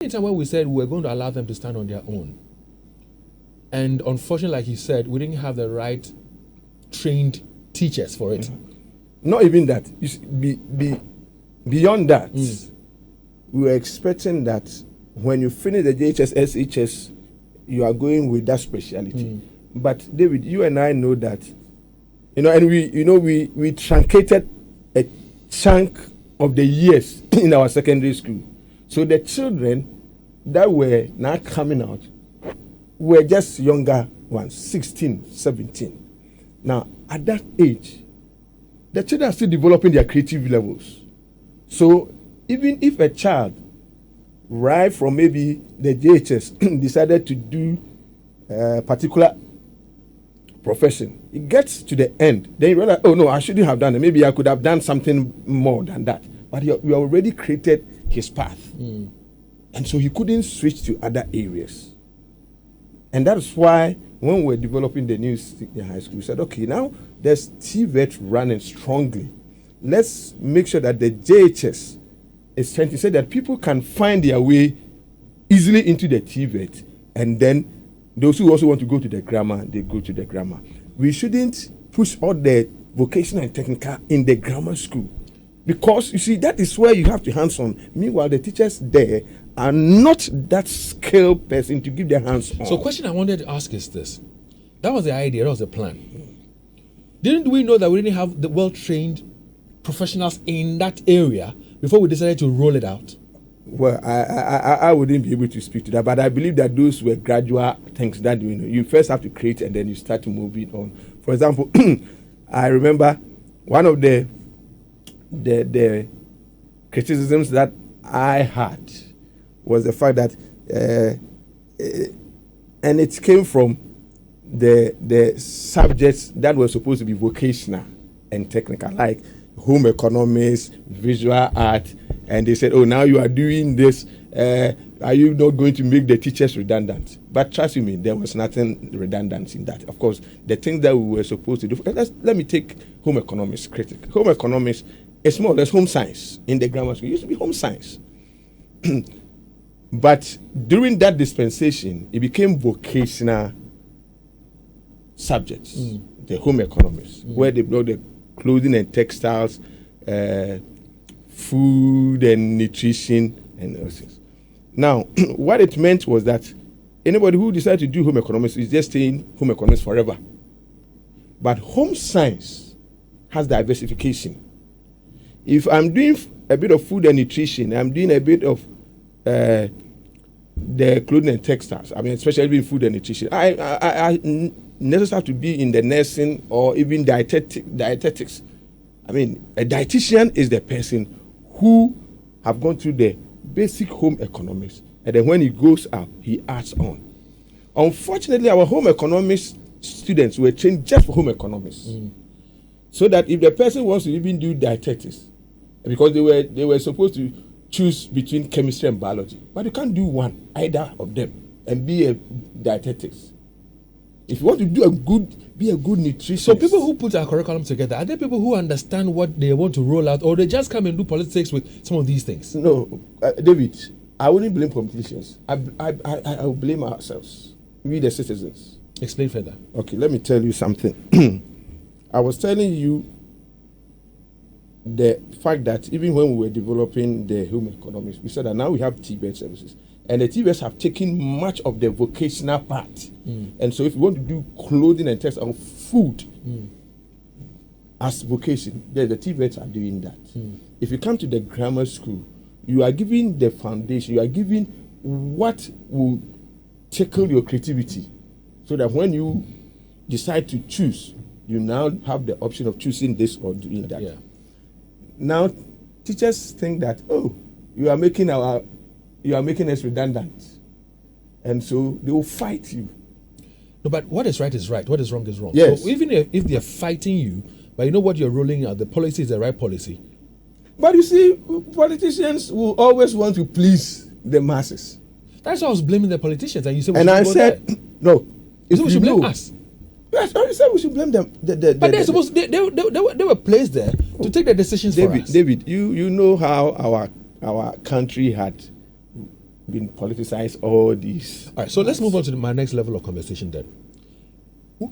Anytime when we said we were going to allow them to stand on their own, and unfortunately, like you said, we didn't have the right trained teachers for it. Not even that. You see, beyond that, we were expecting that when you finish the JHS, SHS, you are going with that speciality. But David, you and I know that, and we truncated a chunk of the years in our secondary school. So the children that were now coming out were just younger ones, 16, 17. Now, at that age, the children are still developing their creative levels. So even if a child, right from maybe the JHS, decided to do a particular profession, it gets to the end, then you realize, oh no, I shouldn't have done it. Maybe I could have done something more than that. But you already created his path. And so he couldn't switch to other areas. And that's why when we're developing the new senior high school, we said, okay, now there's TVET running strongly. Let's make sure that the JHS is trying to say that people can find their way easily into the TVET, and then those who also want to go to the grammar, they go to the grammar. We shouldn't push all the vocational and technical in the grammar school, because you see, that is where you have to hands-on. Meanwhile, the teachers there are not that skilled person to give their hands on. So the question I wanted to ask is this. That was the idea, that was the plan. Didn't we know that we didn't have the well-trained professionals in that area before we decided to roll it out? Well, I wouldn't be able to speak to that, but I believe that those were gradual things that you first have to create and then you start to move it on. For example, I remember one of the criticisms that I had was the fact that, and it came from the subjects that were supposed to be vocational and technical, like home economics, visual art, and they said, oh, now you are doing this, are you not going to make the teachers redundant? But trust me, there was nothing redundant in that. Of course, the things that we were supposed to do, let me take home economics critic. Home economics is more or less home science in the grammar school. It used to be home science. But during that dispensation, it became vocational subjects, the home economics, where they brought the clothing and textiles, food and nutrition, and those things. Now, what it meant was that anybody who decided to do home economics is just staying home economics forever. But home science has diversification. If I'm doing a bit of food and nutrition, I'm doing a bit of the clothing and textiles, I mean, especially in food and nutrition, I necessarily have to be in the nursing or even dietetics. I mean, a dietitian is the person who have gone through the basic home economics, and then when he goes up, he adds on. Unfortunately, our home economics students were trained just for home economics, so that if the person wants to even do dietetics, because they were supposed to choose between chemistry and biology, but you can't do either of them and be a dietetics. If you want to be a good nutritionist. So people who put our curriculum together, are they people who understand what they want to roll out, or they just come and do politics with some of these things? No, David, I wouldn't blame politicians. I will blame ourselves, we the citizens. Explain further. Okay, let me tell you something. I was telling you the fact that even when we were developing the home economics, we said that now we have TVET services. And the TVETs have taken much of the vocational part. And so if you want to do clothing and textile, food as vocation, the TVETs are doing that. If you come to the grammar school, you are giving the foundation, you are giving what will tickle your creativity, so that when you decide to choose, you now have the option of choosing this or doing that. Yeah. Now, teachers think that, oh, you are making us redundant, and so they will fight you. No, but what is right is right. What is wrong is wrong. Yes. So even if they're fighting you, but you know what you're rolling out, the policy is the right policy. But you see, politicians will always want to please the masses. That's why I was blaming the politicians, and you said, and I said, no, if we should blame us. Yes, I said we should blame them. But they're supposed. They were placed there to take the decisions for us. David, you know how our country had been politicized all these. All right, so let's move on to my next level of conversation then. So